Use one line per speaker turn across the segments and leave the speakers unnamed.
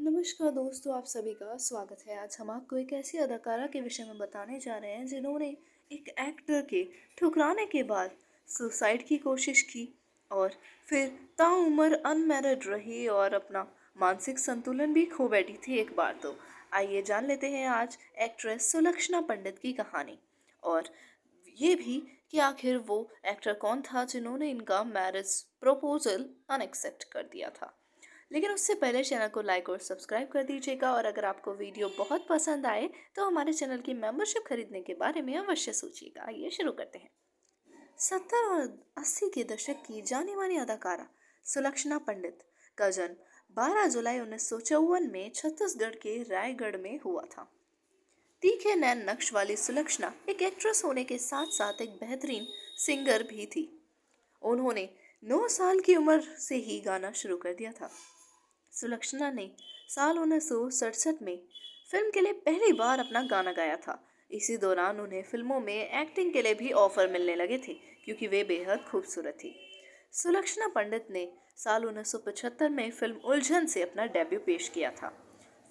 नमस्कार दोस्तों, आप सभी का स्वागत है। आज हम आपको एक ऐसी अदाकारा के विषय में बताने जा रहे हैं जिन्होंने एक एक्टर के ठुकराने के बाद सुसाइड की कोशिश की और फिर ताउम्र अनमैरिड रही और अपना मानसिक संतुलन भी खो बैठी थी एक बार। तो आइए जान लेते हैं आज एक्ट्रेस सुलक्षणा पंडित की कहानी और ये भी कि आखिर वो एक्टर कौन था जिन्होंने इनका मैरिज प्रपोजल अनएक्सेप्ट कर दिया था। लेकिन उससे पहले चैनल को लाइक और सब्सक्राइब कर दीजिएगा और अगर आपको वीडियो बहुत पसंद आए तो हमारे चैनल की मेंबरशिप खरीदने के बारे में अवश्य सोचिएगा। आइए शुरू करते हैं। 70 और 80 के दशक की जानी मानी अदाकारा सुलक्षणा पंडित का जन्म 12 जुलाई 1954 में छत्तीसगढ़ के रायगढ़ में हुआ था। तीखे नैन नक्श वाली सुलक्षणा एक एक्ट्रेस होने के साथ साथ एक बेहतरीन सिंगर भी थी। उन्होंने 9 साल की उम्र से ही गाना शुरू कर दिया था। सुलक्षणा ने साल 1967 में फिल्म के लिए पहली बार अपना गाना गाया था। इसी दौरान उन्हें फिल्मों में एक्टिंग के लिए भी ऑफर मिलने लगे थे क्योंकि वे बेहद खूबसूरत थी। सुलक्षणा पंडित ने साल 1975 में फिल्म उलझन से अपना डेब्यू पेश किया था।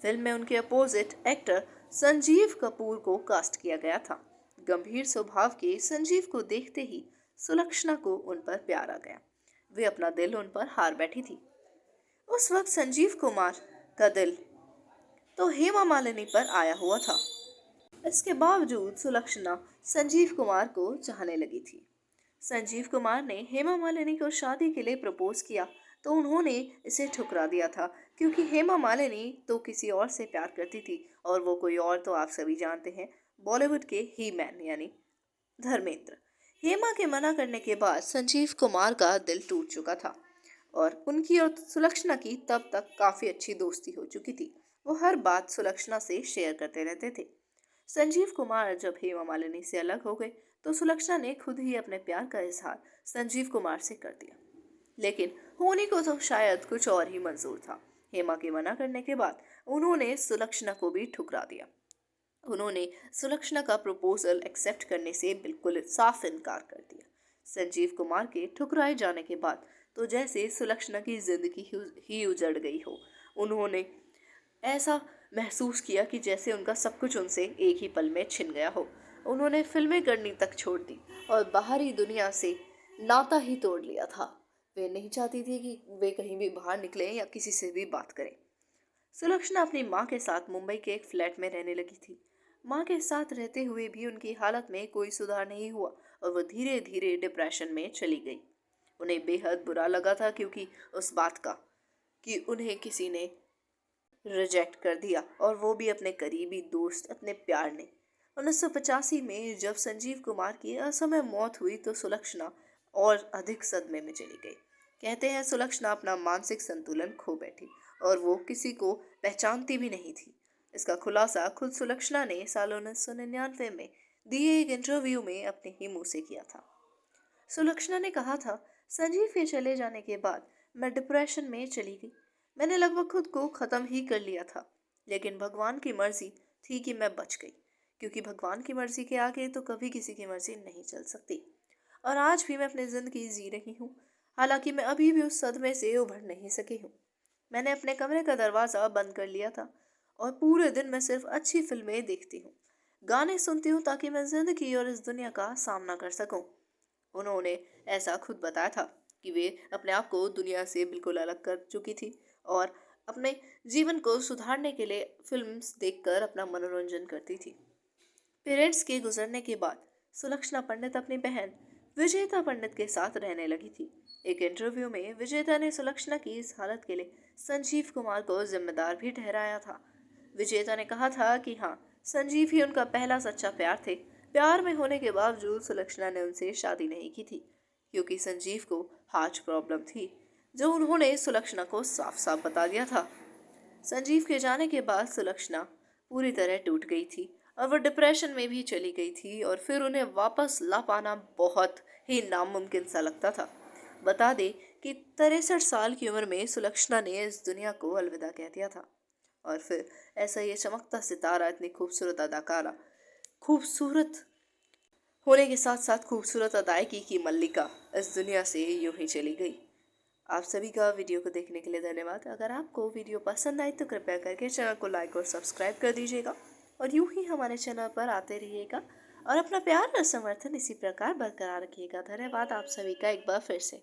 फिल्म में उनके अपोजिट एक्टर संजीव कपूर को कास्ट किया गया था। गंभीर स्वभाव के संजीव को देखते ही सुलक्षणा को उन पर प्यार आ गया। वे अपना दिल उन पर हार बैठी थी। उस वक्त संजीव कुमार का दिल तो हेमा मालिनी पर आया हुआ था। इसके बावजूद सुलक्षणा संजीव कुमार को चाहने लगी थी। संजीव कुमार ने हेमा मालिनी को शादी के लिए प्रपोज किया तो उन्होंने इसे ठुकरा दिया था क्योंकि हेमा मालिनी तो किसी और से प्यार करती थी और वो कोई और तो आप सभी जानते हैं, बॉलीवुड के ही मैन यानी धर्मेंद्र। हेमा के मना करने के बाद संजीव कुमार का दिल टूट चुका था और उनकी और सुलक्षणा की तब तक काफी अच्छी दोस्ती हो चुकी थी। वो हर बात सुलक्षणा से शेयर करते रहते थे। संजीव कुमार जब हेमा मालिनी से अलग हो गए तो सुलक्षणा ने खुद ही अपने प्यार का इजहार संजीव कुमार से कर दिया। लेकिन होनी को तो शायद कुछ और ही मंजूर था। हेमा के मना करने के बाद उन्होंने सुलक्षणा को भी ठुकरा दिया। उन्होंने सुलक्षणा का प्रपोजल एक्सेप्ट करने से बिल्कुल साफ इनकार कर दिया। संजीव कुमार के ठुकराए जाने के बाद तो जैसे सुलक्षणा की जिंदगी ही उजड़ गई हो। उन्होंने ऐसा महसूस किया कि जैसे उनका सब कुछ उनसे एक ही पल में छिन गया हो। उन्होंने फिल्में करनी तक छोड़ दी और बाहरी दुनिया से नाता ही तोड़ लिया था। वे नहीं चाहती थी कि वे कहीं भी बाहर निकलें या किसी से भी बात करें। सुलक्षणा अपनी माँ के साथ मुंबई के एक फ्लैट में रहने लगी थी। माँ के साथ रहते हुए भी उनकी हालत में कोई सुधार नहीं हुआ और वो धीरे धीरे डिप्रेशन में चली गई। उन्हें बेहद बुरा लगा था क्योंकि उस बात का कि उन्हें किसी ने रिजेक्ट कर दिया और वो भी अपने करीबी दोस्त अपने प्यार ने। 1985 में जब संजीव कुमार की असमय मौत हुई तो सुलक्षणा और अधिक सदमे में चली गई। कहते हैं सुलक्षणा अपना मानसिक संतुलन खो बैठी और वो किसी को पहचानती भी नहीं थी। इसका खुलासा खुद सुलक्षणा ने साल 1999 में दिए एक इंटरव्यू में अपने ही मुंह से किया था। सुलक्षणा ने कहा था, संजीव के चले जाने के बाद मैं डिप्रेशन में चली गई। मैंने लगभग खुद को खत्म ही कर लिया था, लेकिन भगवान की मर्जी थी कि मैं बच गई, क्योंकि भगवान की मर्जी के आगे तो कभी किसी की मर्जी नहीं चल सकती। और आज भी मैं अपनी जिंदगी जी रही हूँ, हालांकि मैं अभी भी उस सदमे से उभर नहीं सकी हूँ। मैंने अपने कमरे का दरवाज़ा बंद कर लिया था और पूरे दिन मैं सिर्फ अच्छी फिल्में देखती हूँ, गाने सुनती हूँ ताकि मैं जिंदगी और इस दुनिया का सामना कर सकूं। उन्होंने ऐसा खुद बताया था कि वे अपने आप को दुनिया से बिल्कुल अलग कर चुकी थी और अपने जीवन को सुधारने के लिए फिल्म्स देखकर अपना मनोरंजन करती थी। पेरेंट्स के गुजरने के बाद सुलक्षणा पंडित अपनी बहन विजेता पंडित के साथ रहने लगी थी। एक इंटरव्यू में विजेता ने सुलक्षणा की इस हालत के लिए संजीव कुमार को जिम्मेदार भी ठहराया था। विजेता ने कहा था कि हाँ, संजीव ही उनका पहला सच्चा प्यार थे। प्यार में होने के बावजूद सुलक्षणा ने उनसे शादी नहीं की थी क्योंकि संजीव को हार्ट प्रॉब्लम थी, जो उन्होंने सुलक्षणा को साफ साफ बता दिया था। संजीव के जाने के बाद सुलक्षणा पूरी तरह टूट गई थी और वह डिप्रेशन में भी चली गई थी और फिर उन्हें वापस ला पाना बहुत ही नामुमकिन सा लगता था। बता दे कि 63 साल की उम्र में सुलक्षणा ने इस दुनिया को अलविदा कह दिया था। और फिर ऐसा ये चमकता सितारा, इतनी खूबसूरत अदाकारा, खूबसूरत होने के साथ साथ खूबसूरत अदायगी की मल्लिका इस दुनिया से यूं ही चली गई। आप सभी का वीडियो को देखने के लिए धन्यवाद। अगर आपको वीडियो पसंद आई तो कृपया करके चैनल को लाइक और सब्सक्राइब कर दीजिएगा और यूं ही हमारे चैनल पर आते रहिएगा और अपना प्यार और समर्थन इसी प्रकार बरकरार रखिएगा। धन्यवाद आप सभी का एक बार फिर से।